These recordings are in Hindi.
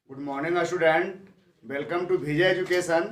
Good morning student. Welcome to Vijay education.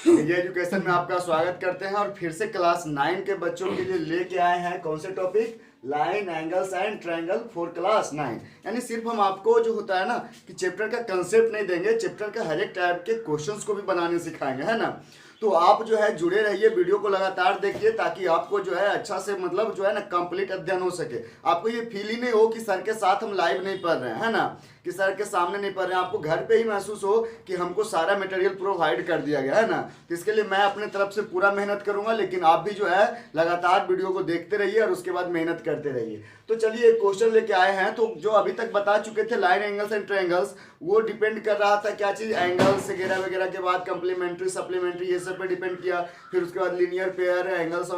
Vijay education में आपका स्वागत करते हैं और फिर से क्लास 9 के बच्चों के लिए लेके आए हैं कौन से topic, line angles and triangle for class 9। यानी सिर्फ हम आपको जो होता है ना कि चैप्टर का कंसेप्ट नहीं देंगे, चैप्टर का हर एक टाइप के क्वेश्चंस को भी बनाने सिखाएंगे, है ना। तो आप जो है जुड़े रहिए, वीडियो को लगातार देखिए ताकि आपको जो है अच्छा से मतलब जो है ना कंप्लीट अध्ययन हो सके। आपको ये फील ही नहीं हो कि सर के साथ हम लाइव नहीं पढ़ रहे हैं, है ना, कि सर के सामने नहीं पढ़ रहे हैं। आपको घर पे ही महसूस हो कि हमको सारा मटेरियल प्रोवाइड कर दिया गया है ना। तो इसके लिए मैं अपने तरफ से पूरा मेहनत करूंगा, लेकिन आप भी जो है लगातार वीडियो को देखते रहिए और उसके बाद मेहनत करते रहिए। तो चलिए एक क्वेश्चन लेके आए हैं। तो जो अभी तक बता चुके थे लाइन एंगल्स एंड ट्रायंगल्स, वो डिपेंड कर रहा था क्या चीज, एंगल्स वगैरह वगैरह के बाद कंप्लीमेंट्री सप्लीमेंट्री ये सब पे डिपेंड किया। फिर उसके बाद linear pair, angles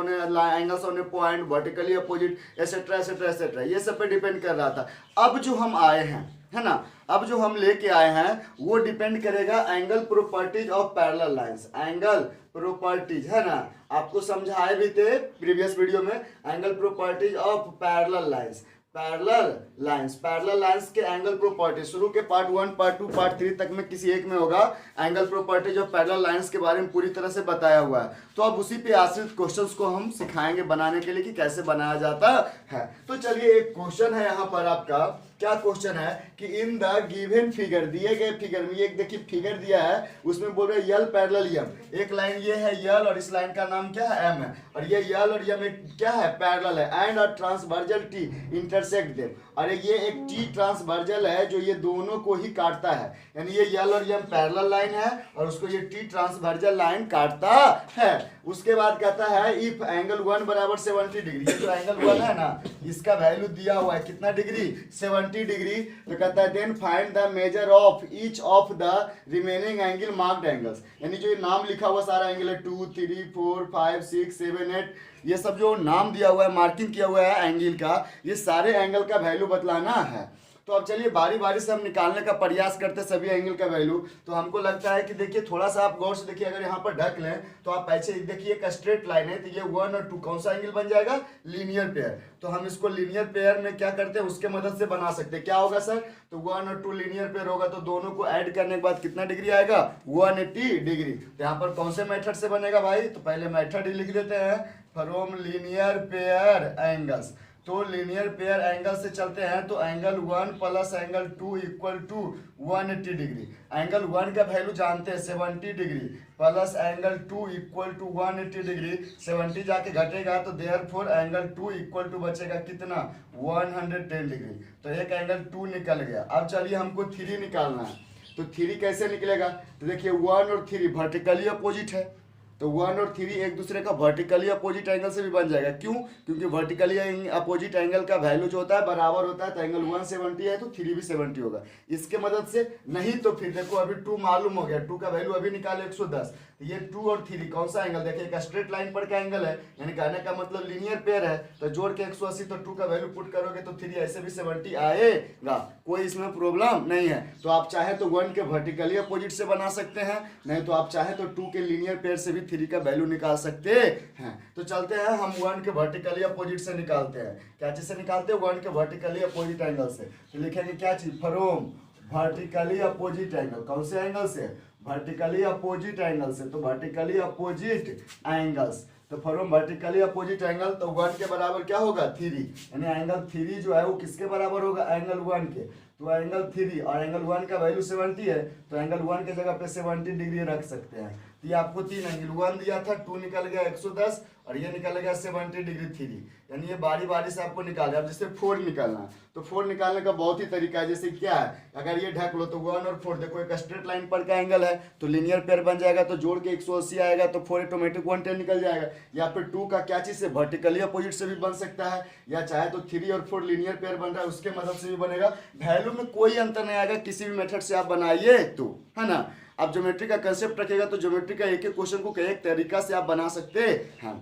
on A point, vertically opposite, etcetera etcetera etcetera, ये सब पे डिपेंड कर रहा था। अब जो हम आए हैं, है ना, अब जो हम लेके आए हैं वो डिपेंड करेगा angle properties of parallel lines. Angle properties, है ना, आपको समझाए भी थे प्रीवियस वीडियो में, angle properties of parallel lines. Parallel lines के एंगल प्रॉपर्टी शुरू के पार्ट 1, पार्ट 2, पार्ट 3 तक में किसी एक में होगा। Angle properties of parallel lines के बारे में पूरी तरह से बताया हुआ है। तो अब उसी पे आश्रित क्वेश्चंस को हम सिखाएंगे बनाने के लिए कि कैसे बनाया जाता है। तो चलिए एक क्वेश्चन है यहाँ पर आपका। क्या क्वेश्चन है कि इन द गिवन फिगर, दिए गए फिगर में, ये देखिए फिगर दिया है, उसमें बोल रहे हैं यल पैरेलल यम। एक लाइन ये है यल और इस लाइन का नाम क्या है, एम है, और ये यल और यम एक क्या है, पैरेलल है। And a transversal T intersect them, और ये एक टी ट्रांसवर्जल है जो ये दोनों को ही काटता है। यानी ये यल और यम पैरेलल लाइन है और उसको ये टी ट्रांसवर्जल लाइन काटता है। उसके बाद कहता है इफ एंगल 1 बराबर 70 डिग्री, ये जो एंगल 1 है ना, इसका वैल्यू दिया हुआ है कितना डिग्री, 70 डिग्री। तो कहता है then find the measure of each of the remaining angle marked angles. यानी जो ये नाम लिखा हुआ सारा एंगल है 2, 3, 4, 5, 6, 7, 8, ये सब जो नाम दिया हुआ है, मार्किंग किया हुआ है एंगल का, ये सारे एंगल का वैल्यू बतलाना है। तो अब चलिए बारी बारी से हम निकालने का प्रयास करते हैं सभी एंगल का वैल्यू। तो हमको लगता है कि देखिए थोड़ा सा आप गौर से देखिए, अगर यहाँ पर ढक लें तो आप ऐसे देखिए एक स्ट्रेट लाइन है, तो ये 1 और 2 कौन सा एंगल बन जाएगा, लीनियर पेयर। तो हम इसको लीनियर पेयर में क्या करते हैं, उसके मदद से बना सकते हैं। क्या होगा सर, तो 1 और 2 लीनियर पेयर होगा, तो दोनों को ऐड करने के बाद कितना डिग्री आएगा, 180 डिग्री। तो यहाँ पर कौन से मेथड से बनेगा भाई, तो पहले मेथड ही लिख देते हैं, फ्रॉम लीनियर पेयर एंगल्स। तो लीनियर पेयर एंगल से चलते हैं तो angle 1 plus angle 2 equal to 180 degree. Angle 1 का वैल्यू जानते हैं 70 degree, plus angle 2 equal to 180 degree. 70 जाके घटेगा तो देयरफॉर एंगल 2 इक्वल टू बचेगा कितना, 110 डिग्री। तो एक एंगल 2 निकल गया। अब चलिए हमको 3 निकालना है। तो 3 कैसे निकलेगा, तो देखिए 1 और 3 वर्टिकली अपोजिट है, तो 1 और 3 एक दूसरे का वर्टिकली अपोजिट एंगल से भी बन जाएगा। क्यों, क्योंकि वर्टिकली अपोजिट एंगल का वैल्यू जो होता है बराबर होता है। तो एंगल 1 70 है तो 3 भी 70 होगा। इसके मदद से नहीं तो फिर देखो अभी 2 मालूम हो गया, 2 का वैल्यू अभी निकाले 110। तो ये 2 और 3 कौन सा एंगल, देखिए एक स्ट्रेट लाइन पर का एंगल है, यानी कहने का मतलब लीनियर पेयर है। तो जोड़ के 180, तो 2 का वैल्यू पुट करोगे तो 3 ऐसे भी 70 आएगा, कोई इसमें प्रॉब्लम नहीं है। तो आप चाहे तो 1 के वर्टिकली अपोजिट से बना सकते हैं, नहीं तो आप चाहे तो 2 के लीनियर पेयर से भी 3 का वैल्यू निकाल सकते हैं। तो चलते हैं हम 1 के वर्टिकली अपोजिट से निकालते हैं। क्या चीज से निकालते हैं, 1 के वर्टिकली अपोजिट एंगल से। तो लिखेंगे क्या चीज, फ्रॉम वर्टिकली अपोजिट एंगल, कौन से एंगल से, वर्टिकली अपोजिट एंगल से। तो वर्टिकली अपोजिट एंगल्स, तो फ्रॉम वर्टिकली अपोजिट एंगल, तो 1 के बराबर क्या होगा, 3, यानी एंगल 3 जो है वो किसके बराबर होगा, एंगल 1 के। तो एंगल 3 और एंगल 1 का वैल्यू 70 है, तो एंगल 1 के जगह पे 70 डिग्री रख सकते हैं। तो ये आपको 3 एंगल 1 दिया था, 2 निकल गया 110 और ये निकल गया 70 डिग्री 3, यानी ये बारी बारी से आपको निकालना है। अब जैसे 4 निकालना है, तो 4 निकालने का बहुत ही तरीका है। जैसे क्या है, अगर ये ढक लो तो 1 और 4 देखो एक स्ट्रेट लाइन पर का एंगल है, तो लीनियर पेयर बन जाएगा, तो जोड़ के 180 आएगा, तो 4 ऑटोमेटिक 110 निकल जाएगा। या फिर 2 का क्या चीज से, वर्टिकली अपोजिट से भी बन सकता है, या चाहे तो 3 और 4 लीनियर पेयर बन रहा है उसके मदद से भी बनेगा। वैल्यू में कोई अंतर नहीं आएगा, किसी भी मेथड से आप बनाइए तो, है ना। आप ज्योमेट्री का कंसेप्ट रखेगा तो ज्योमेट्री का एक एक क्वेश्चन को एक तरीका से आप बना सकते हैं।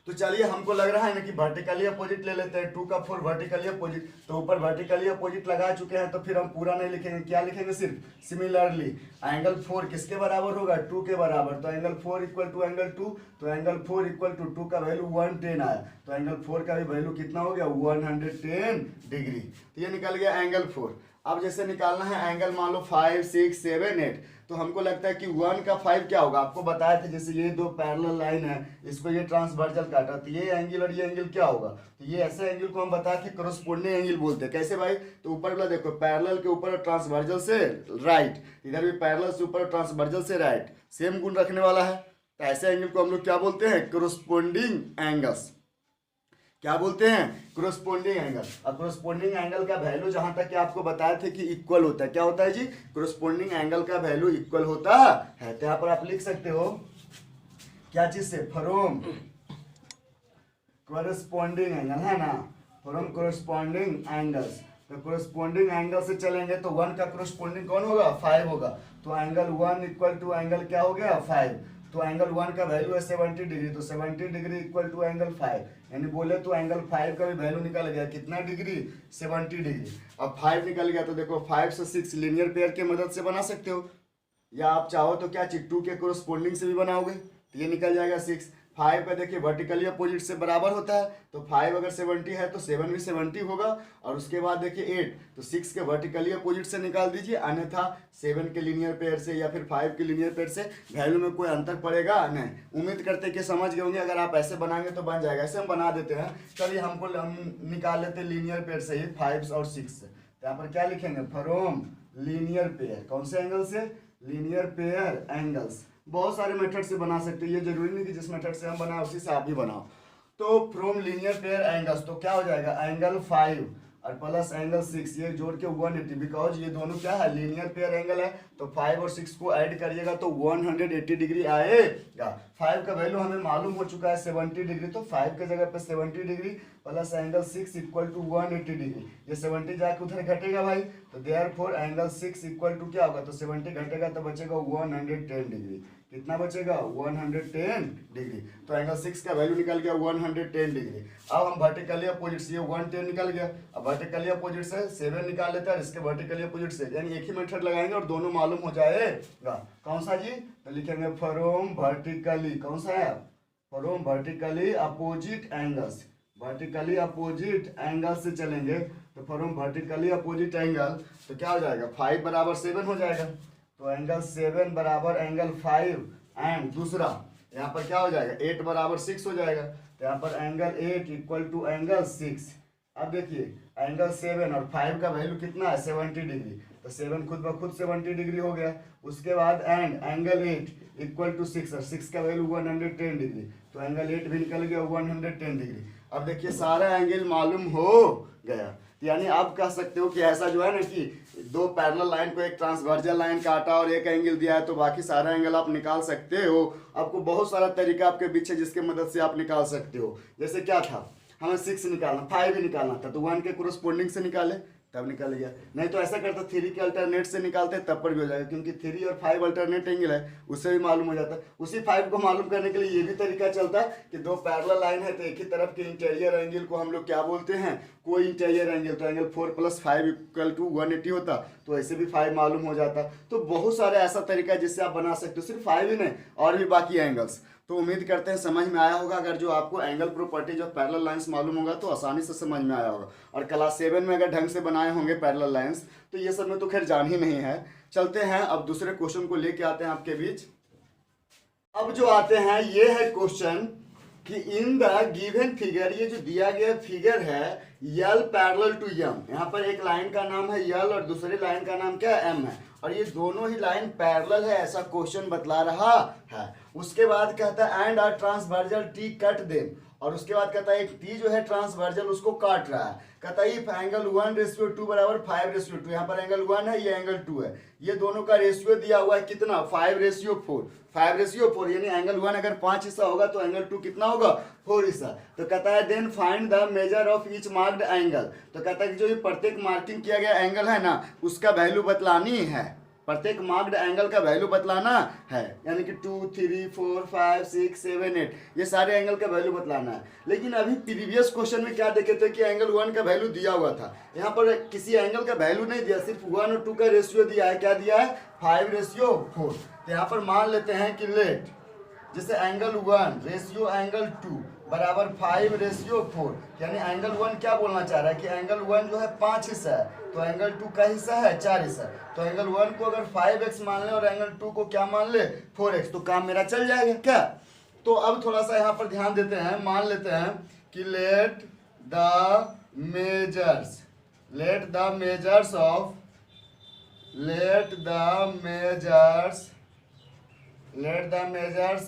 तो चलिए हमको लग रहा है ना कि वर्टिकली अपोजिट ले लेते हैं, 2 का 4 वर्टिकली अपोजिट, तो ऊपर वर्टिकली अपोजिट लगा चुके हैं, तो फिर हम पूरा नहीं लिखेंगे, क्या लिखेंगे, सिर्फ सिमिलरली एंगल 4 किसके बराबर होगा, 2 के बराबर। तो एंगल 4 इक्वल टू एंगल 2, तो एंगल 4 इक्वल टू 2 का वैल्यू 110 आया, तो एंगल 4 का भी वैल्यू कितना हो गया, 110 डिग्री। तो ये निकल गया एंगल 4। अब जैसे निकालना है एंगल, मान लो 5, 6, 7, 8, तो हमको लगता है कि 1 का 5 क्या होगा। आपको बताया था जैसे ये दो पैरेलल लाइन है, इसको ये ट्रांसवर्जल काटा, तो ये एंगल और ये एंगल क्या होगा, तो ये ऐसे एंगल को हम बताया कि कॉरस्पॉन्डिंग एंगल बोलते हैं। कैसे भाई, तो ऊपर वाला देखो पैरेलल के ऊपर और ट्रांसवर्जल से राइट, इधर भी पैरेलल से ऊपर और ट्रांसवर्जल से राइट, सेम गुण रखने वाला है, तो ऐसे एंगल को हम लोग क्या बोलते हैं, कॉरस्पॉन्डिंग एंगल्स। क्या बोलते हैं, कॉरस्पॉन्डिंग एंगल। अब कॉरस्पॉन्डिंग एंगल का वैल्यू जहां तक कि आपको बताया थे कि इक्वल होता है, क्या होता है जी, कॉरस्पॉन्डिंग एंगल का वैल्यू इक्वल होता है। तो यहाँ पर आप लिख सकते हो क्या चीज से, फ्रॉम कॉरस्पॉन्डिंग एंगल, है ना, फ्रॉम कॉरस्पॉन्डिंग एंगल्स। तो कॉरस्पॉन्डिंग एंगल से चलेंगे तो 1 का कॉरस्पॉन्डिंग कौन होगा, 5 होगा, तो एंगल 1 इक्वल टू एंगल क्या हो गया, 5। तो एंगल 1 का वैल्यू है 70 डिग्री, तो 70 डिग्री इक्वल टू एंगल 5, यानी बोले तो एंगल 5 का भी वैल्यू निकल गया, कितना डिग्री, 70 डिग्री। अब 5 निकल गया तो देखो 5 से 6 लीनियर पेयर की मदद से बना सकते हो, या आप चाहो तो क्या 2 के कोरस्पोंडिंग से भी बनाओगे, तो ये निकल जाएगा 6। 5 पे देखिए वर्टिकली अपोजिट से बराबर होता है, तो 5 अगर 70 है तो 7 भी 70 होगा, और उसके बाद देखिए 8, तो 6 के वर्टिकली अपोजिट से निकाल दीजिए, अन्यथा 7 के लीनियर पेयर से या फिर 5 के लीनियर पेयर से वैल्यू में कोई अंतर पड़ेगा नहीं। उम्मीद करते कि समझ गए होंगे, अगर आप ऐसे बनाएंगे तो बन जाएगा। ऐसे हम बना देते हैं, चलिए हम निकाल लेते हैं लीनियर पेयर से ही 5 और 6 से। तो यहाँ पर क्या लिखेंगे, फ्रॉम लीनियर पेयर, कौन से एंगल से, लीनियर पेयर एंगल्स। बहुत सारे मेथड से बना सकते हैं, ये जरूरी नहीं कि जिस मेथड से हम बनाए उसी से आप भी बनाओ। तो फ्रॉम लीनियर पेयर एंगल्स, तो क्या हो जाएगा, एंगल 5 और प्लस एंगल 6, ये जोड़ के 180, बिकॉज ये दोनों क्या है, लीनियर पेयर एंगल है, तो 5 और 6 को ऐड करिएगा तो 180 डिग्री आएगा। 5 का वैल्यू हमें मालूम हो चुका है 70 डिग्री, तो 5 के जगह पे 70 degree plus angle 6 equal to 180 degree, ये 70 जाके उधर घटेगा भाई, तो देयरफॉर एंगल 6 इक्वल टू क्या होगा, तो 70 घटेगा तो बचेगा 110 डिग्री। कितना बचेगा, 110 डिग्री। तो एंगल 6 का वैल्यू निकल गया 110 डिग्री। अब हम वर्टिकली अपोजिट से, ये 110 निकल गया, अब वर्टिकली अपोजिट से 7 निकाल लेते हैं, और इसके वर्टिकली अपोजिट से, यानी एक ही मेथड लगाएंगे और दोनों मालूम हो जाएगा। कौन सा जी, तो लिखेंगे फ्रॉम वर्टिकली, कौन सा है, from vertically opposite angles, vertically opposite angle से चलेंगे, तो फ्रॉम वर्टिकली अपोजिट एंगल, तो क्या हो जाएगा, 5 बराबर 7 हो जाएगा, तो एंगल 7 बराबर एंगल 5, एंड दूसरा यहाँ पर क्या हो जाएगा, 8 बराबर 6 हो जाएगा, तो यहाँ पर एंगल 8 इक्वल टू एंगल 6। अब देखिए एंगल 7 और 5 का वैल्यू कितना है, 70 डिग्री, तो 7 खुद ब खुद 70 डिग्री हो गया। उसके बाद एंड एंगल 8 इक्वल टू 6, और 6 का वैल्यू 110 डिग्री, तो एंगल 8 भी निकल गया 110 डिग्री। अब देखिए सारा एंगल मालूम हो गया, यानी आप कह सकते हो कि ऐसा जो है ना कि दो पैरेलल लाइन को एक ट्रांसवर्जल लाइन काटा और एक एंगल दिया है, तो बाकी सारा एंगल आप निकाल सकते हो। आपको बहुत सारा तरीका आपके पीछे जिसके मदद से आप निकाल सकते हो। जैसे क्या था, हमें 6 निकालना, 5 भी निकालना था, तो 1 के कोरस्पोंडिंग से निकाले तब निकल गया, नहीं तो ऐसा करता 3 के अल्टरनेट से निकालते तब पर भी हो जाएगा, क्योंकि 3 और 5 अल्टरनेट एंगल है, उससे भी मालूम हो जाता है। उसी 5 को मालूम करने के लिए ये भी तरीका चलता है कि दो पैरेलल लाइन है, तो एक ही तरफ के इंटीरियर एंगल को हम लोग क्या बोलते हैं, कोई इंटीरियर एंगल, तो एंगल 4 + 5 इक्वल टू 180 होता, तो ऐसे भी 5 मालूम हो जाता। तो बहुत सारे ऐसा तरीका है जिससे आप बना सकते हो, सिर्फ 5 ही नहीं और भी बाकी एंगल्स। तो उम्मीद करते हैं समझ में आया होगा। अगर जो आपको angle properties of parallel lines मालूम होगा तो आसानी से समझ में आया होगा, और क्लास 7 में अगर ढंग से बनाए होंगे पैरेलल लाइंस तो ये सब में तो खैर जान ही नहीं है। चलते हैं अब दूसरे क्वेश्चन को लेके आते हैं आपके बीच। अब जो आते हैं ये है क्वेश्चन कि इन द गिवन फिगर, ये जो दिया गया फिगर है यल पैरेलल टू एम, यहाँ पर एक लाइन का नाम है यल और दूसरी लाइन का नाम क्या है, एम है, और ये दोनों ही लाइन पैरेलल है, ऐसा क्वेश्चन बतला रहा है। उसके बाद कहता है and are transversal T cut them, और उसके बाद कहता है एक टी जो है ट्रांसवर्जल उसको काट रहा है। कहता है इफ एंगल 1:2 बराबर 5:2, यहाँ पर एंगल 1 है, ये एंगल 2 है, ये दोनों का रेशियो दिया हुआ है कितना, 5:4, 5:4, यानी एंगल 1 अगर 5 हिस्सा होगा तो एंगल 2 कितना होगा, 4 हिस्सा। तो कहता है then find the measure of each marked angle, तो कहता है कि जो ये प्रत्येक मार्किंग किया गया एंगल है ना उसका वैल्यू बतलानी है, प्रत्येक मार्क्ड एंगल का वैल्यू बतलाना है, यानी कि 2, 3, 4, 5, 6, 7, 8 ये सारे एंगल का वैल्यू बतलाना है। लेकिन अभी प्रीवियस क्वेश्चन में क्या देखे थे कि एंगल 1 का वैल्यू दिया हुआ था, यहाँ पर किसी एंगल का वैल्यू नहीं दिया, सिर्फ 1 और 2 का रेशियो दिया है। क्या दिया है, 5:4। तो यहाँ पर मान लेते हैं कि लेट जैसे एंगल 1 रेशियो एंगल 2, बराबर 5:4, यानी एंगल 1 क्या बोलना चाह रहा है कि एंगल 1 जो है 5 हिस्सा है, तो एंगल 2 का हिस्सा है 4 हिस्सा। तो एंगल 1 को अगर 5x मान ले और एंगल 2 को क्या मान ले 4x, तो काम मेरा चल जाएगा क्या। तो अब थोड़ा सा यहाँ पर ध्यान देते हैं, मान लेते हैं कि let the measures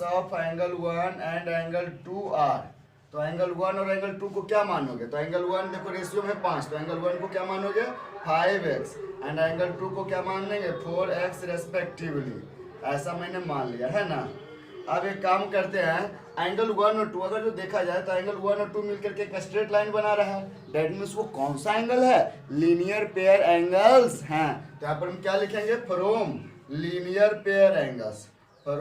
of angle 1 and angle 2 are. तो एंगल 1 और एंगल 2 को क्या मानोगे, तो एंगल 1 देखो रेशियो में 5, तो एंगल 1 को क्या मानोगे 5x एंड एंगल 2 को क्या मान लेंगे 4x रेस्पेक्टिवली। ऐसा मैंने मान लिया है ना। अब एक काम करते हैं, एंगल 1 और 2 अगर जो देखा जाए तो एंगल 1 और 2 मिलकर के एक स्ट्रेट लाइन बना रहा है, दैट मीन्स वो कौन सा एंगल है, लीनियर पेयर एंगल्स हैं। तो यहाँ पर हम क्या लिखेंगे, फ्रॉम लीनियर पेयर एंगल्स। तो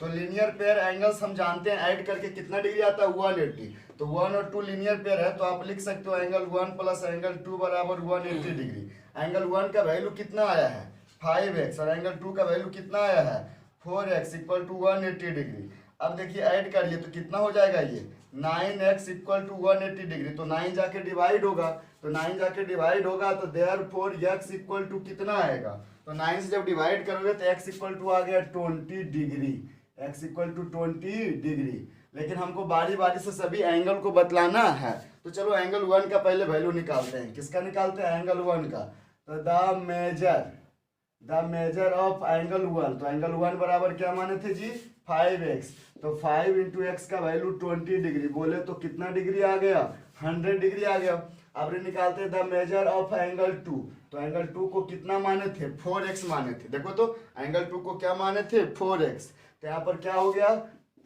लीनियर पेयर एंगल्स हम जानते हैं ऐड करके कितना डिग्री आता है 180। तो 1 और 2 लीनियर पेयर है, तो आप लिख सकते हो एंगल 1 प्लस एंगल 2 बराबर 180 डिग्री। एंगल 1 का वैल्यू कितना आया है 5x और एंगल 2 का वैल्यू कितना आया है 4x इक्वल टू 180 डिग्री। अब देखिए ऐड करिए तो कितना हो जाएगा ये 9x इक्वल टू 180 डिग्री। तो 9 जाके डिवाइड होगा, तो देयरफॉर x इक्वल टू कितना आएगा, तो 9 से जब डिवाइड करोगे तो x इक्वल टू आ गया 20 degree, x equal to 20 degree. लेकिन हमको बारी बारी से सभी एंगल को बतलाना है, तो चलो एंगल 1 का पहले वैल्यू निकालते हैं। किसका निकालते हैं, एंगल 1 का। तो द मेजर ऑफ एंगल 1, तो एंगल 1 बराबर क्या माने थे जी 5x। तो 5 इंटू एक्स का वैल्यू 20 डिग्री, बोले तो कितना डिग्री आ गया 100 डिग्री आ गया। अब निकालते हैं द मेजर ऑफ एंगल 2, तो एंगल 2 को कितना माने थे 4x माने थे। देखो तो एंगल 2 को क्या माने थे 4x, तो यहाँ पर क्या हो गया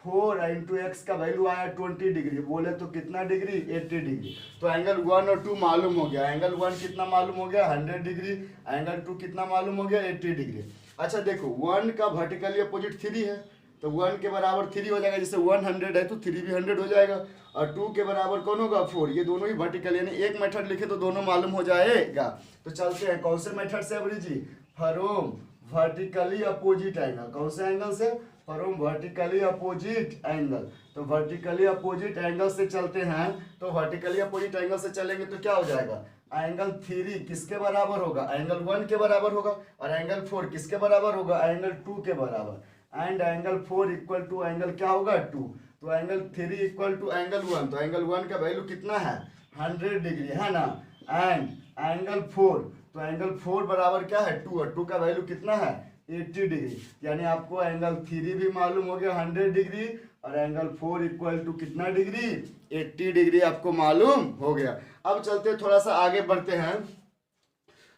4 इंटू एक्स का वैल्यू आया 20 डिग्री, बोले तो कितना डिग्री 80 डिग्री। तो एंगल 1 और 2 मालूम हो गया, एंगल 1 कितना मालूम हो गया 100 डिग्री, एंगल 2 कितना मालूम हो गया 80 डिग्री। अच्छा देखो 1 का वर्टिकली अपोजिट 3 है, तो 1 के बराबर 3 हो जाएगा, जैसे 100 है तो 3 भी 100 हो जाएगा, और 2 के बराबर कौन होगा 4। ये दोनों ही वर्टिकल, यानी एक मेथड लिखे तो दोनों मालूम हो जाएगा। तो चलते हैं कौन से मेथड से अबरी जी, फ्रॉम वर्टिकली अपोजिट एंगल। कौन से एंगल से, फ्रॉम वर्टिकली अपोजिट एंगल। तो वर्टिकली अपोजिट एंगल से चलते हैं, तो वर्टिकली अपोजिट एंगल से चलेंगे तो क्या हो जाएगा, एंगल 3 किसके बराबर होगा, एंगल 1 के बराबर होगा, और एंगल 4 किसके बराबर होगा, एंगल 2 के बराबर। And angle 4 equal to angle क्या होगा 2। तो एंगल 3 इक्वल टू एंगल 1, तो एंगल 1 का वैल्यू कितना है 100 डिग्री है ना। एंड एंगल 4, तो एंगल 4 बराबर क्या है 2, और 2 का वैल्यू कितना है 80 डिग्री, यानी आपको एंगल 3 भी मालूम हो गया 100 डिग्री, और एंगल 4 इक्वल टू कितना डिग्री 80 डिग्री आपको मालूम हो गया। अब चलते थोड़ा सा आगे बढ़ते हैं।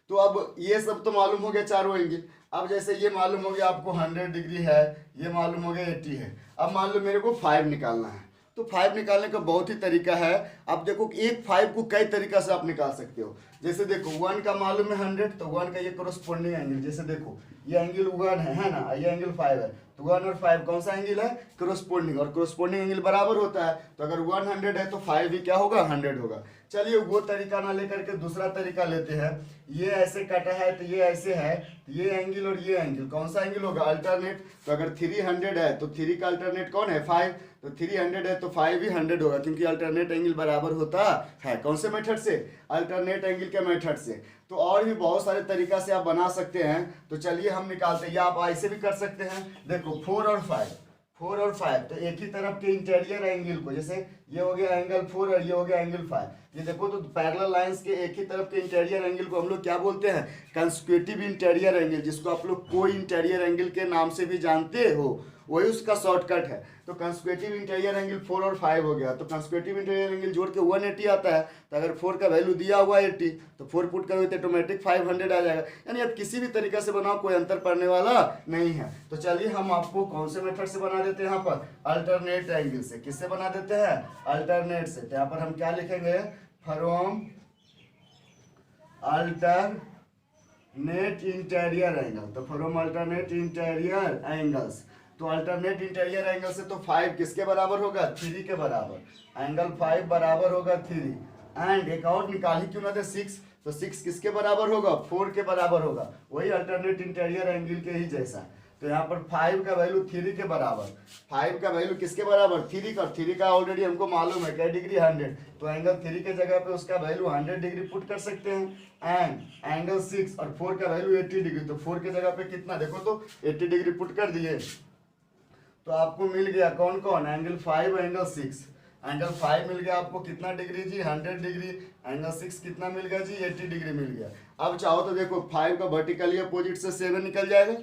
तो अब ये सब तो मालूम हो गया चारों एंगल। अब जैसे ये मालूम हो गया आपको 100 डिग्री है, ये मालूम हो गया 80 है। अब मान लो मेरे को 5 निकालना है, तो 5 निकालने का बहुत ही तरीका है। अब देखो एक 5 को कई तरीका से आप निकाल सकते हो। जैसे देखो 1 का मालूम है 100, तो 1 का ये कॉरस्पॉन्डिंग एंगल, जैसे देखो ये एंगल 1 है ना, ये एंगल 5 है, तो 1 और 5 कौन सा एंगल है कॉरस्पॉन्डिंग, और कॉरस्पॉन्डिंग एंगल बराबर होता है। तो अगर 100 है तो 5 भी क्या होगा 100 होगा। चलिए वो तरीका ना लेकर के दूसरा तरीका लेते हैं। ये ऐसे कटा है तो ये ऐसे है, तो ये एंगल और ये एंगल कौन सा एंगल होगा अल्टरनेट। तो अगर 300 है तो 3 का अल्टरनेट कौन है 5, तो 300 है तो 5 भी 100 होगा, क्योंकि अल्टरनेट एंगल बराबर होता है कौन से मेथड से, अल्टरनेट एंगल के मेथड से। तो और भी बहुत सारे तरीका से आप बना सकते हैं। तो चलिए हम निकालते हैं, या आप ऐसे भी कर सकते हैं। देखो 4 और 5 तो एक ही तरफ के इंटीरियर एंगल को, जैसे ये हो गया एंगल 4 और ये हो गया एंगल 5, ये देखो तो पैरेलल लाइंस के एक ही तरफ के इंटीरियर एंगल को हम लोग क्या बोलते हैं कंसेक्यूटिव इंटीरियर एंगल, जिसको आप लोग कोई इंटीरियर एंगल के नाम से भी जानते हो, वही उसका शॉर्टकट है। तो कंसेक्यूटिव इंटीरियर एंगल 4 और 5 हो गया, तो कंसेक्यूटिव इंटीरियर एंगल जोड़ के 180 आता है। तो अगर 4 का वैल्यू दिया हुआ 80, तो 4 पुट करोगे तो ऑटोमेटिक 500 आ जाएगा। यानी आप किसी भी तरीके से बनाओ, कोई अंतर पड़ने वाला नहीं है। तो चलिए हम आपको कौन से मेथड से बना देते हैं, यहाँ पर अल्टरनेट एंगल से। किससे बना देते हैं अल्टरनेट से। तो यहाँ पर हम क्या लिखेंगे फ्रॉम अल्टरनेट इंटीरियर एंगल, तो फ्रॉम अल्टरनेट इंटीरियर एंगल्स। तो अल्टरनेट इंटीरियर एंगल से तो 5 किसके बराबर होगा 3 के बराबर, एंगल 5 बराबर होगा 3। एंड एक और निकाल ही क्यों ना दे 6, तो 6 किसके बराबर होगा 4 के बराबर होगा, वही अल्टरनेट इंटीरियर एंगल के ही जैसा। तो यहाँ पर 5 का वैल्यू 3 के बराबर, 5 का वैल्यू किसके बराबर, 3 का, 3 का ऑलरेडी हमको मालूम है क्या डिग्री 100, तो एंगल 3 के जगह पे उसका वैल्यू 100 डिग्री पुट कर सकते हैं। एंड एंगल 6 और 4 का वैल्यू 80 डिग्री, तो 4 के जगह पे कितना, देखो तो 80 डिग्री पुट कर दिए, तो आपको मिल गया कौन कौन, एंगल 5 एंगल 6। एंगल 5 मिल गया आपको कितना डिग्री जी, 100 डिग्री। एंगल 6 कितना मिल गया जी, 80 डिग्री मिल गया। अब चाहो तो देखो 5 का वर्टिकली अपोजिट से 7 निकल जाएगा।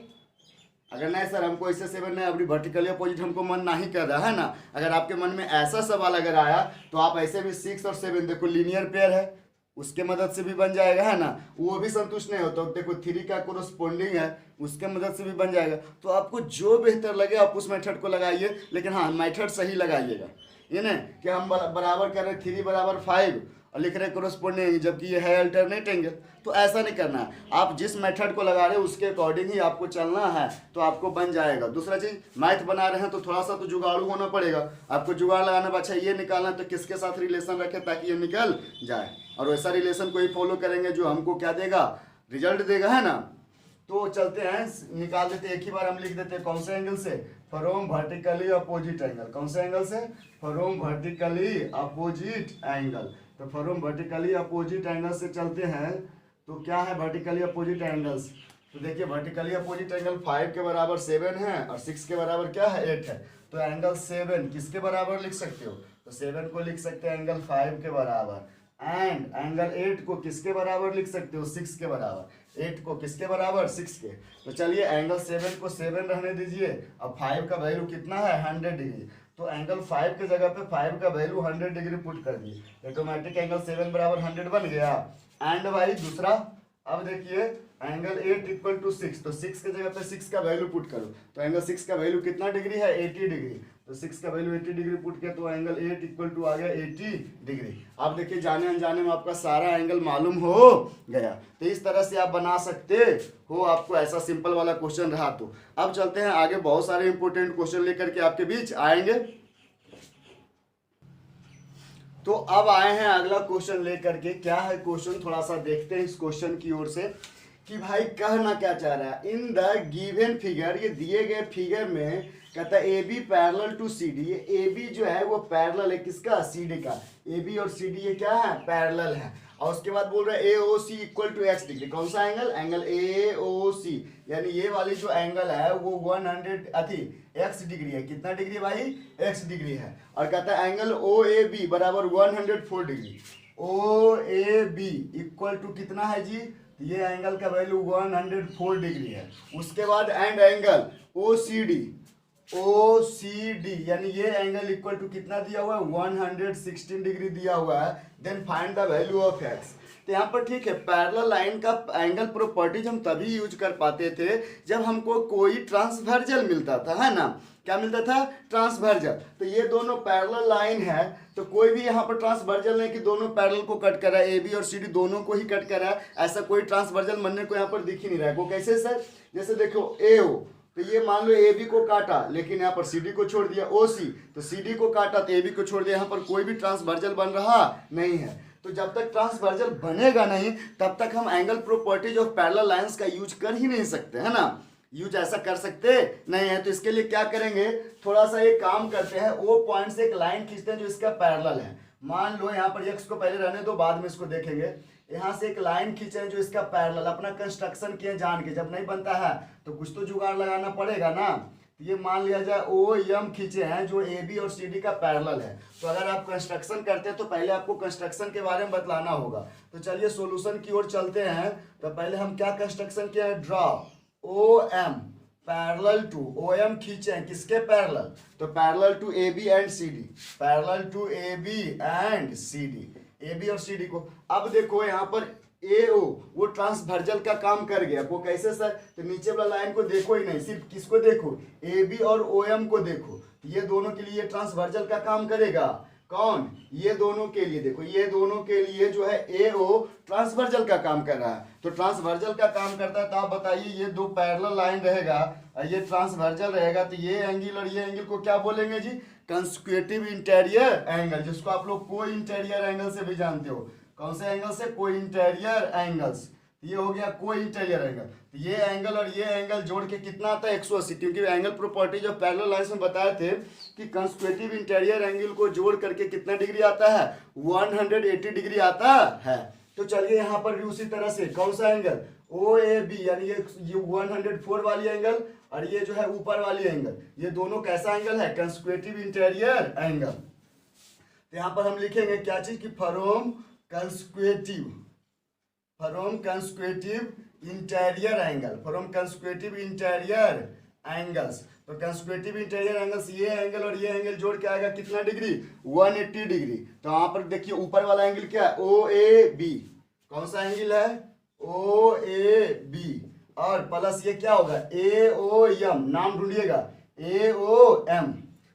अगर नहीं सर हमको इससे 7 नहीं, अपनी वर्टिकली अपोजिट हमको मन नहीं कर रहा है ना, अगर आपके मन में ऐसा सवाल अगर आया तो आप ऐसे भी 6 और 7 देखो लीनियर पेयर है, उसके मदद से भी बन जाएगा, है ना। वो भी संतुष्ट नहीं होता, देखो 3 का कोरोस्पोंडिंग है, उसके मदद से भी बन जाएगा। तो आपको जो बेहतर लगे आप उस मेथड को लगाइए, लेकिन हाँ मेथड सही लगाइएगा। ये नहीं कि हम बराबर कर रहे 3 बराबर 5 और लिख रहे कोरोस्पोंडिंग, जबकि ये है अल्टरनेट एंगल, तो ऐसा नहीं करना है। आप जिस मेथड को लगा रहे हैं उसके अकॉर्डिंग ही आपको चलना है, तो आपको बन जाएगा। दूसरा चीज मैथ बना रहे हैं तो थोड़ा सा तो जुगाड़ू होना पड़ेगा, आपको जुगाड़ लगाना, अच्छा ये निकालना तो किसके साथ रिलेशन रखें ताकि ये निकल जाए, और वैसा रिलेशन को ही फॉलो करेंगे जो हमको क्या देगा, रिजल्ट देगा, है ना। तो चलते हैं, निकाल देते हैं, एक ही बार हम लिख देते हैं कौन से एंगल से, फ्रॉम वर्टिकली अपोजिट एंगल। कौन से एंगल से, फ्रॉम वर्टिकली अपोजिट एंगल। तो फ्रॉम वर्टिकली अपोजिट एंगल से चलते हैं, तो क्या है वर्टिकली अपोजिट एंगल्स, तो देखिए वर्टिकली अपोजिट एंगल 5 के बराबर 7 है और 6 के बराबर क्या है, 8 है। तो एंगल 7 किसके बराबर लिख सकते हो, तो 7 को लिख सकते हैं एंगल 5 के बराबर। एंड एंगल 8 को किसके बराबर लिख सकते हो, 6 के बराबर। 8 को किसके बराबर, 6 के। तो चलिए एंगल 7 को 7 रहने दीजिए, अब 5 का वैल्यू कितना है, 100 डिग्री। तो एंगल 5 के जगह पे 5 का वैल्यू 100 डिग्री पुट कर दिए, ऑटोमेटिक एंगल 7 बराबर 100 बन गया। एंड भाई दूसरा, अब देखिए एंगल 8 इक्वल टू 6, तो 6 के जगह पे 6 का वैल्यू पुट करो, तो एंगल 6 का वैल्यू कितना डिग्री है, 80 डिग्री। तो 6 का वैल्यू 80 डिग्री पुट किया तो एंगल 8 इक्वल टू आ गया 80 डिग्री। आप देखिए जाने अनजाने में आपका सारा एंगल मालूम हो गया। तो इस तरह से आप बना सकते हो, आपको ऐसा सिंपल वाला क्वेश्चन रहा तो। अब चलते हैं आगे, बहुत सारे इंपॉर्टेंट क्वेश्चन लेकर के आपके बीच आएंगे। तो अब आए हैं अगला क्वेश्चन लेकर के, क्या है क्वेश्चन, थोड़ा सा देखते हैं इस क्वेश्चन की ओर से कि भाई कहना क्या चाह रहा है। इन द गिवन फिगर, ये दिए गए फिगर में कहता है A B parallel to C D, ये ए बी जो है वो पैरेलल है किसका, सी डी का। ए बी और सी डी ये क्या है, पैरेलल है। और उसके बाद बोल रहा है ए ओ सी इक्वल टू एक्स डिग्री। कौन सा एंगल, एंगल ए ओ सी, यानी ये वाली जो एंगल है वो 100 एक्स डिग्री है। कितना डिग्री भाई, एक्स डिग्री है। और कहता है एंगल ओ ए बी बराबर 104 degree. O A B equal to कितना है जी, ये एंगल का वैल्यू 104 डिग्री है। उसके बाद and angle O C D, O C D यानी ये एंगल इक्वल टू कितना दिया हुआ है, 116 डिग्री दिया हुआ है। Then find the value of X. तो यहाँ पर ठीक है, पैरेलल लाइन का एंगल प्रॉपर्टीज हम तभी यूज कर पाते थे जब हमको कोई ट्रांसवर्जल मिलता था, है ना। क्या मिलता था, ट्रांसवर्जल। तो ये दोनों पैरेलल लाइन है, तो कोई भी यहाँ पर ट्रांसवर्जल नहीं कि दोनों पैरेलल को कट कर रहा है, ए बी और सी डी दोनों को ही कट कर रहा है, ऐसा कोई ट्रांसवर्जल बनने को यहाँ पर दिख ही नहीं रहा है। वो कैसे सर, जैसे देखो ए ओ, तो ये मान लो ए बी को काटा लेकिन यहाँ पर सी डी को छोड़ दिया, ओ सी तो सी डी को काटा तो ए बी को छोड़ दिया, यहाँ पर कोई भी ट्रांसवर्जल बन रहा नहीं है। तो जब तक ट्रांसवर्जल बनेगा नहीं तब तक हम angle properties of parallel lines का यूज कर ही नहीं सकते, है ना। यूज ऐसा कर सकते नहीं है। तो इसके लिए क्या करेंगे, थोड़ा सा एक काम करते हैं, ओ पॉइंट से एक लाइन खींचते हैं जो इसका पैरेलल है। मान लो यहाँ पर एक्स को पहले रहने दो, बाद में इसको देखेंगे। यहाँ से एक लाइन खींचे जो इसका पैरेलल, अपना कंस्ट्रक्शन किए जान के, जब नहीं बनता है तो कुछ तो जुगाड़ लगाना पड़ेगा ना। तो ये मान लिया जाए ओ एम खींचे हैं जो ए बी और सी डी का पैरेलल है। तो अगर आप कंस्ट्रक्शन करते हैं तो पहले आपको कंस्ट्रक्शन के बारे में बतलाना होगा। तो चलिए सॉल्यूशन की ओर चलते हैं। तो पहले हम क्या कंस्ट्रक्शन किया है, draw O M parallel to, O M खींचे हैं किसके पैरेलल, तो parallel to A B and C D, parallel to A B and C D, A B और सी डी को। अब देखो यहाँ पर ए ओ वो ट्रांसवर्जल का काम कर गया। वो कैसे सर, तो नीचे वाला लाइन को देखो ही नहीं, सिर्फ किसको देखो, ए बी और ओ एम को देखो। ये दोनों के लिए ट्रांसवर्जल का काम करेगा। कौन, ये दोनों के लिए, देखो ये दोनों के लिए जो है ए ओ ट्रांसवर्जल का काम कर रहा है। तो ट्रांसवर्जल का काम करता है, तो आप बताइए ये दो पैरेलल लाइन रहेगा और ये ट्रांसवर्जल रहेगा, तो ये एंगल और ये एंगल को क्या बोलेंगे जी, कंसेक्यूटिव इंटीरियर एंगल, जिसको आप लोग को इंटीरियर एंगल से भी जानते हो। कौन से एंगल से, को इंटीरियर एंगल्स। ये हो गया को इंटीरियर एंगल। तो ये एंगल और ये एंगल जोड़ के कितना आता है 180, क्योंकि एंगल प्रॉपर्टी जो पैरेलल लाइंस में बताए थे कि कंसेक्यूटिव इंटीरियर एंगल को जोड़ करके कितना डिग्री आता है 180 डिग्री आता है। तो चलिए यहाँ पर भी उसी तरह से कौन सा एंगल ओ ए बी, यानी ये 104 वाली एंगल और ये जो है ऊपर वाली एंगल, ये दोनों कैसा एंगल है कंसेक्यूटिव इंटीरियर एंगल। तो यहाँ पर हम लिखेंगे क्या चीज कि from consecutive interior angle, from consecutive interior angles. तो कंसेक्यूटिव इंटीरियर एंगल्स ये एंगल और ये एंगल जोड़ के आएगा कितना डिग्री 180 डिग्री। तो यहाँ पर देखिए ऊपर वाला एंगल क्या है ओ ए बी, कौन सा एंगल है ओ ए बी, और प्लस ये क्या होगा ए ओ एम, नाम ढूंढिएगा ए ओ एम।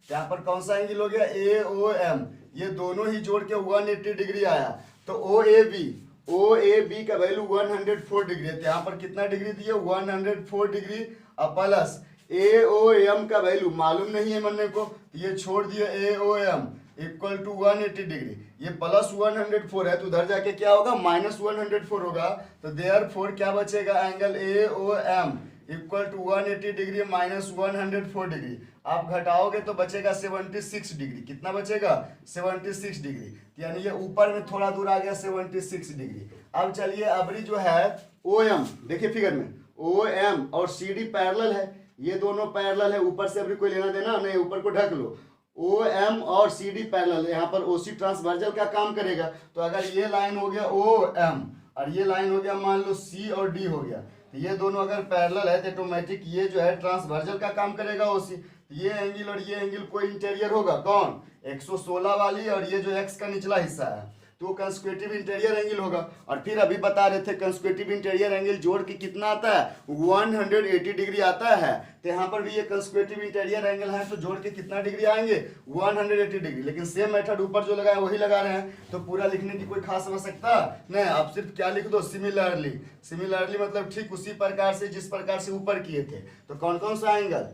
यहाँ पर कौन सा एंगल हो गया ए ओ एम, ये दोनों ही जोड़ के 180 डिग्री आया। तो ओ ए बी का वैल्यू 104 डिग्री है। तो यहाँ पर कितना डिग्री दिए 104 डिग्री, और प्लस ए ओ एम का वैल्यू मालूम नहीं है मन्ने को, तो ये छोड़ दिए A O M equal to 180 degree, ये प्लस 104 है तो उधर जाके क्या होगा माइनस 104 होगा। तो देयरफॉर क्या बचेगा angle A O M equal to 180 degree minus 104 degree. आप घटाओगे तो बचेगा 76 डिग्री, कितना बचेगा 76 डिग्री, यानी ये ऊपर में थोड़ा दूर आ गया 76 डिग्री। अब चलिए अबरी जो है ओ एम, देखिए फिगर में ओ एम और सी डी पैरेलल है, ये दोनों पैरेलल है, ऊपर से अभी कोई लेना देना नहीं, ऊपर को ढक लो। ओ एम और सी डी पैरेलल, यहाँ पर ओ सी ट्रांसवर्जल का काम करेगा। तो अगर ये लाइन हो गया ओ एम और ये लाइन हो गया मान लो सी और डी हो गया, तो ये दोनों अगर पैरेलल है तो ऑटोमेटिक ये जो है ट्रांसवर्जल का काम करेगा ओ सी। ये एंगल और ये एंगल कोई इंटीरियर होगा कौन 116 वाली, और ये जो एक्स का निचला हिस्सा है तो कंसेक्यूटिव इंटीरियर एंगल होगा। और फिर अभी बता रहे थे कंसेक्यूटिव इंटीरियर एंगल जोड़ के कितना आता है 180 डिग्री आता है। तो यहाँ पर भी ये कंसेक्यूटिव इंटीरियर एंगल है तो जोड़ के कितना डिग्री आएंगे 180 डिग्री। लेकिन सेम मेथड ऊपर जो लगाया वही लगा रहे हैं, तो पूरा लिखने की कोई खास आवश्यकता नहीं, आप सिर्फ क्या लिख दो सिमिलरली। सिमिलरली मतलब ठीक उसी प्रकार से जिस प्रकार से ऊपर किए थे। तो कौन कौन सा एंगल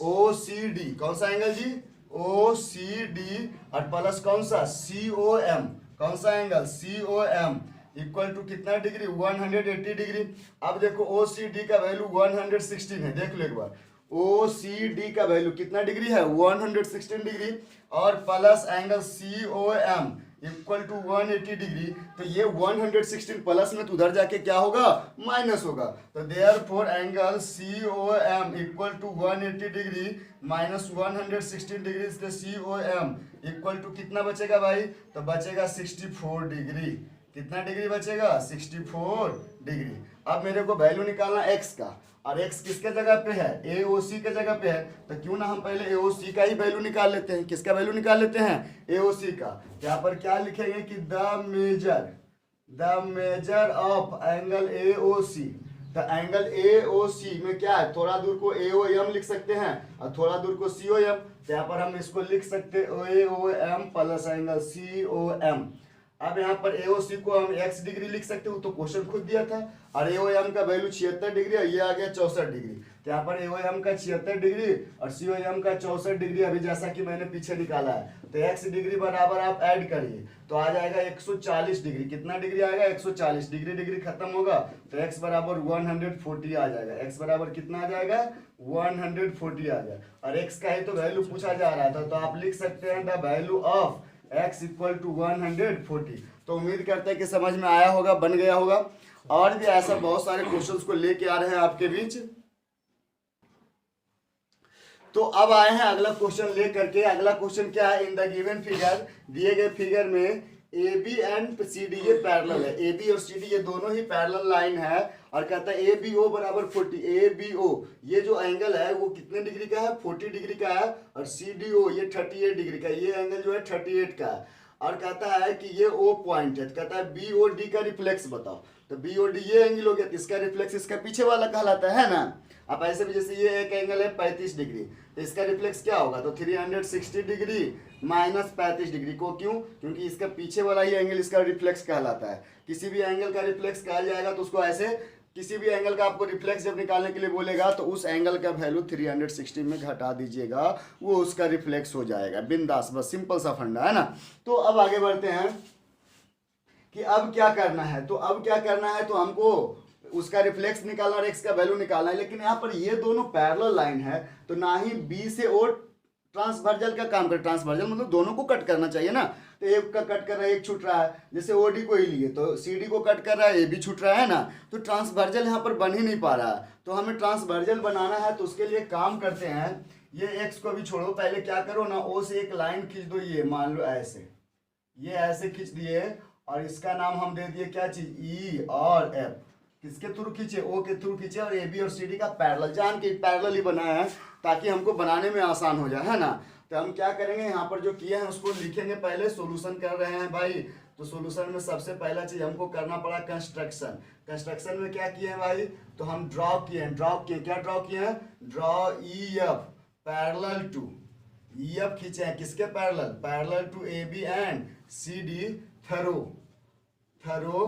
ओ सी डी, कौन सा एंगल जी ओ सी डी, और प्लस कौन सा सी ओ एम, कौन सा angle C O M equal to कितना डिग्री 180 डिग्री। अब देखो ओ सी डी का वैल्यू 116 है, देख लो एक बार ओ सी डी का वैल्यू कितना डिग्री है 116 डिग्री, और plus angle C O M equal to 180 degree. तो ये 116 प्लस में तो उधर जाके क्या होगा माइनस होगा। तो therefore angle C O M equal to 180 degree minus 116 degree से C O M equal to कितना बचेगा भाई, तो बचेगा 64 डिग्री। कितना डिग्री बचेगा 64 डिग्री। अब मेरे को वैल्यू निकालना एक्स का, और x किसके जगह पे है AOC के जगह पे है, तो क्यों ना हम पहले AOC का ही वैल्यू निकाल लेते हैं। किसका वैल्यू निकाल लेते हैं AOC का। यहाँ पर क्या लिखेंगे कि the measure of angle AOC। तो एंगल AOC में क्या है, थोड़ा दूर को AOM लिख सकते हैं और थोड़ा दूर को COM। तो यहाँ पर हम इसको लिख सकते AOM प्लस एंगल COM। अब यहाँ पर AOC को हम x डिग्री लिख सकते हो, तो क्वेश्चन खुद दिया था, और AOM का वैल्यू 76 डिग्री और ये आ गया 64 डिग्री। तो यहाँ पर AOM का 76 डिग्री और COM का 64 डिग्री, अभी जैसा कि मैंने पीछे निकाला है। तो x डिग्री बराबर आप ऐड करिए तो आ जाएगा 140 डिग्री। कितना डिग्री आएगा 140 डिग्री, डिग्री खत्म होगा तो x बराबर 140 आ जाएगा। x बराबर कितना आ जाएगा 140 आ जाएगा, और x का ही तो वैल्यू पूछा जा रहा था, तो आप लिख सकते हैं the value of x equal to 140। तो उम्मीद करते हैं कि समझ में आया होगा, बन गया होगा। और भी ऐसा बहुत सारे क्वेश्चंस को लेके आ रहे हैं आपके बीच। तो अब आए हैं अगला क्वेश्चन ले करके। अगला क्वेश्चन क्या है, इन द गिवन फिगर, दिए गए फिगर में AB एंड CD ये पैरेलल है। AB और CD ये दोनों ही पैरेलल लाइन है, और कहता है ABO बराबर 40। ABO ये जो एंगल है वो कितने डिग्री का है 40 डिग्री का है, और CDO ये 38 डिग्री का, ये एंगल जो है 38 का है। और कहता है कि ये O पॉइंट है, कहता है BOD का रिफ्लेक्स बताओ। तो BOD ये एंगल हो गया, इसका रिफ्लेक्स इसका पीछे वाला कहलाता है ना। अब ऐसे भी जैसे ये एक एंगल है 35 डिग्री, तो इसका रिफ्लेक्स क्या होगा, तो 360 डिग्री माइनस 35 डिग्री को, क्यों, क्योंकि इसका पीछे वाला ही एंगल इसका रिफ्लेक्स कहलाता है। किसी भी एंगल का रिफ्लेक्स कहा जाएगा तो उसको ऐसे, किसी भी एंगल का आपको रिफ्लेक्स जब निकालने के लिए बोलेगा तो उस एंगल का वैल्यू 360 में घटा दीजिएगा, वो उसका रिफ्लेक्स हो जाएगा। बिंदास, बस सिंपल सा फंडा है ना। तो अब आगे बढ़ते हैं कि अब क्या करना है। तो अब क्या करना है, तो हमको उसका रिफ्लेक्स निकालना और एक्स का वैल्यू निकालना है। लेकिन यहाँ पर ये दोनों पैरेलल लाइन है, तो ना ही बी से ओ ट्रांसवर्जल का काम कर, ट्रांसवर्जल मतलब दोनों को कट करना चाहिए ना, तो एक का कट कर रहा है एक छूट रहा है, जैसे ओडी को ही लिए तो सीडी को कट कर रहा है, ए भी छूट रहा है ना, तो ट्रांसवर्जल यहाँ पर बन ही नहीं पा रहा। तो हमें ट्रांसवर्जल बनाना है, तो उसके लिए काम करते हैं, ये एक्स को भी छोड़ो, पहले क्या करो ना, ओ से एक लाइन खींच दो, ये मान लो ऐसे, ये ऐसे खींच दिए और इसका नाम हम दे दिए क्या चीज, ई और एफ। किसके थ्रू खींचे, ओ के थ्रू खींचे, और ए बी और सी डी का पैरेलल, जान के पैरेलल ही बनाया है ताकि हमको बनाने में आसान हो जाए, है ना। तो हम क्या करेंगे, यहाँ पर जो किए हैं उसको लिखेंगे, पहले सॉल्यूशन कर रहे हैं भाई, तो सॉल्यूशन में सबसे पहला चीज हमको करना पड़ा कंस्ट्रक्शन। कंस्ट्रक्शन में क्या किए हैं भाई, तो हम ड्रॉ किए हैं, क्या ड्रॉ किए हैं, draw E F parallel to, E F खींचे हैं किसके पैरेलल, parallel to A B and C D through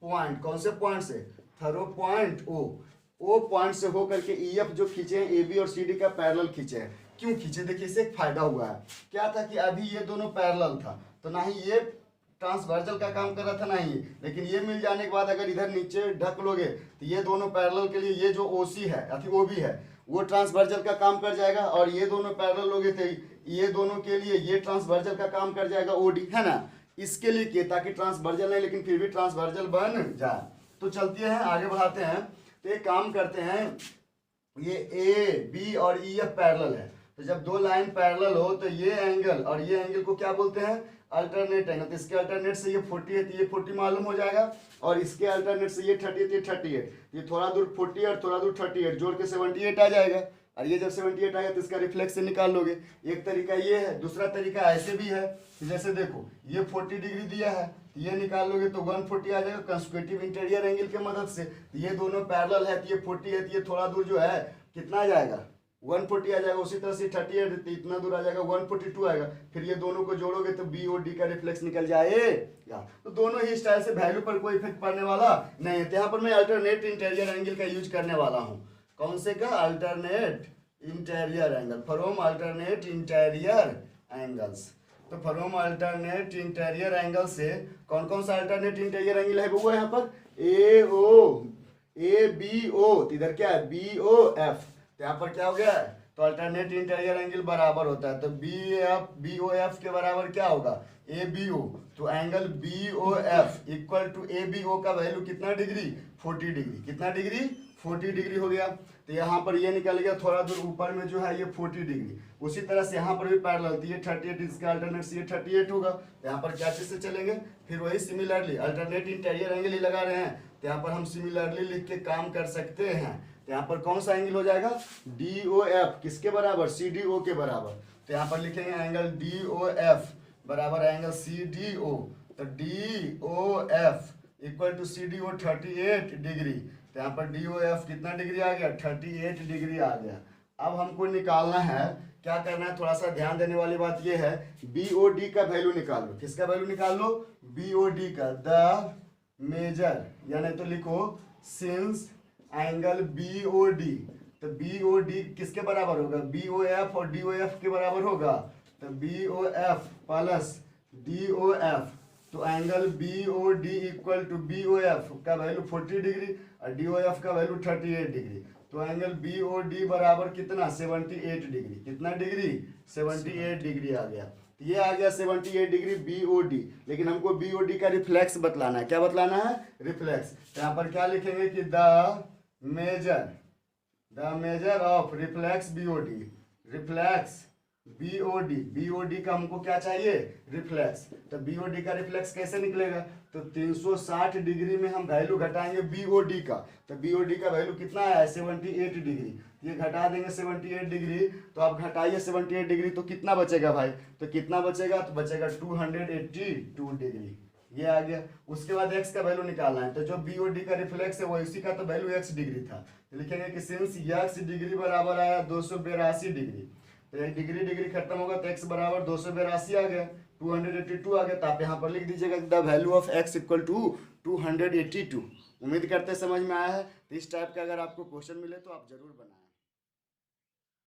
point, कौन से पॉइंट से, थरो पॉइंट ओ पॉइंट से हो करके ई एफ जो खींचे हैं ए बी और सी डी का पैरेलल खींचे हैं। क्यों खींचे, देखिए इससे एक फायदा हुआ है, क्या था कि अभी ये दोनों पैरेलल था, तो ना ही ये ट्रांसवर्जल का काम कर रहा था ना ही, लेकिन ये मिल जाने के बाद अगर इधर नीचे ढक लोगे तो ये दोनों पैरेलल के लिए ये जो ओसी है अथी ओ बी है वो ट्रांसवर्जल का काम कर जाएगा, और ये दोनों पैरेलल लोगे थे ये दोनों के लिए ये ट्रांसवर्जल का काम कर जाएगा ओडी, है ना। इसके लिए किए ताकि ट्रांसवर्जल नहीं लेकिन फिर भी ट्रांसवर्जल बन जाए। तो चलते हैं आगे बढ़ाते हैं, तो एक काम करते हैं, ये ए बी और ई एफ पैरेलल है, तो जब दो लाइन पैरेलल हो तो ये एंगल और ये एंगल को क्या बोलते हैं, अल्टरनेट एंगल। तो इसके अल्टरनेट से ये 40 है तो ये 40 मालूम हो जाएगा, और इसके अल्टरनेट से ये 30 है तो ये 38, ये थोड़ा दूर 40 और थोड़ा दूर 38 जोड़ के 78 आ जाएगा, और ये जब 78 आएगा तो इसका रिफ्लेक्स से निकाल लोगे। एक तरीका ये है, दूसरा तरीका ऐसे भी है, जैसे देखो ये 40 डिग्री दिया है तो ये निकाल लोगे तो 140 आ जाएगा कंसेक्यूटिव इंटीरियर एंगल के मदद से। तो ये दोनों पैरेलल है तो ये 40 है तो ये थोड़ा दूर जो है कितना आ जाएगा 140 आ जाएगा, उसी तरह से 38 इतना दूर आ जाएगा 142 आएगा, फिर ये दोनों को जोड़ोगे तो बी और डी का रिफ्लेक्स निकल जाएगा। तो दोनों ही स्टाइल से वैल्यू पर कोई इफेक्ट पड़ने वाला नहीं है। यहाँ पर मैं अल्टरनेट इंटीरियर एंगल का यूज करने वाला हूँ, कौन से का, alternate interior angle, from alternate interior angles. तो फ्रॉम अल्टरनेट इंटीरियर एंगल से कौन कौन सा अल्टरनेट इंटीरियर एंगल है वो, यहाँ पर ए ओ ए बी ओ, तो इधर क्या है बी ओ एफ, तो यहाँ पर क्या हो गया, तो अल्टरनेट इंटीरियर एंगल बराबर होता है, तो बी ओ एफ के बराबर क्या होगा, ए बी ओ, तो angle B O F equal to A B O का वैल्यू कितना डिग्री, 40 डिग्री, कितना डिग्री 40 डिग्री हो गया। तो यहाँ पर ये निकल गया थोड़ा दूर ऊपर में जो है ये 40 डिग्री, उसी तरह से यहाँ पर भी पैरेलल, तो ये 38 इसका अल्टरनेट से ये 38 होगा, तो यहाँ पर क्या चीज से चलेंगे, फिर वही सिमिलरली अल्टरनेट इंटीरियर एंगल ही लगा रहे हैं, तो यहाँ पर हम सिमिलरली लिख के काम कर सकते हैं। तो यहाँ पर कौन सा एंगल हो जाएगा, डी ओ एफ किसके बराबर, सी डी ओ के बराबर, तो यहाँ पर लिखेंगे एंगल डी ओ एफ बराबर एंगल सी डी ओ, तो D O F equal to C D O 38 degree, तो यहाँ पर डी ओ एफ कितना डिग्री आ गया, 38 डिग्री आ गया। अब हमको निकालना है, क्या करना है, थोड़ा सा ध्यान देने वाली बात ये है, बी ओ डी का वैल्यू निकाल लो, किसका वैल्यू निकाल लो, बी ओ डी का, द मेजर, या नहीं तो लिखो since angle B O D, तो बी ओ डी किसके बराबर होगा, बी ओ एफ और डी ओ एफ के बराबर होगा, तो B O F plus D O F, तो angle B O D equal to B O F का वैल्यू 40 डिग्री और डी ओ एफ का वैल्यू 38 डिग्री, तो एंगल बी ओ डी बराबर कितना 78 डिग्री, कितना डिग्री 78 डिग्री आ गया। तो ये आ गया 78 डिग्री बी ओ डी, लेकिन हमको बी ओ डी का रिफ्लेक्स बतलाना है, क्या बतलाना है, रिफ्लेक्स। तो यहाँ पर क्या लिखेंगे कि the measure of reflex B O D, reflex B O D का हमको क्या चाहिए, रिफ्लेक्स। तो बी ओ डी का रिफ्लेक्स कैसे निकलेगा, तो 360 डिग्री में हम वैल्यू घटाएंगे बी ओ डी का, तो बी ओ डी का वैल्यू कितना है 78 डिग्री, ये घटा देंगे 78 डिग्री, तो आप घटाइए 78 डिग्री तो कितना बचेगा भाई, तो कितना बचेगा, तो बचेगा 282 डिग्री, ये आ गया। उसके बाद x का वैल्यू निकालना है, तो जो बी ओ डी का रिफ्लेक्स है वो इसी का तो वैल्यू x डिग्री था, तो लिखेंगे कि सिंस x डिग्री बराबर आया 282 डिग्री, तो एक डिग्री डिग्री खत्म होगा तो x बराबर 282 आ गया, 282 आ गया, तो आप यहाँ पर लिख दीजिएगा the value of x equal to 282। उम्मीद करते समझ में आया है। तो इस टाइप का अगर आपको क्वेश्चन मिले तो आप जरूर बनाएं।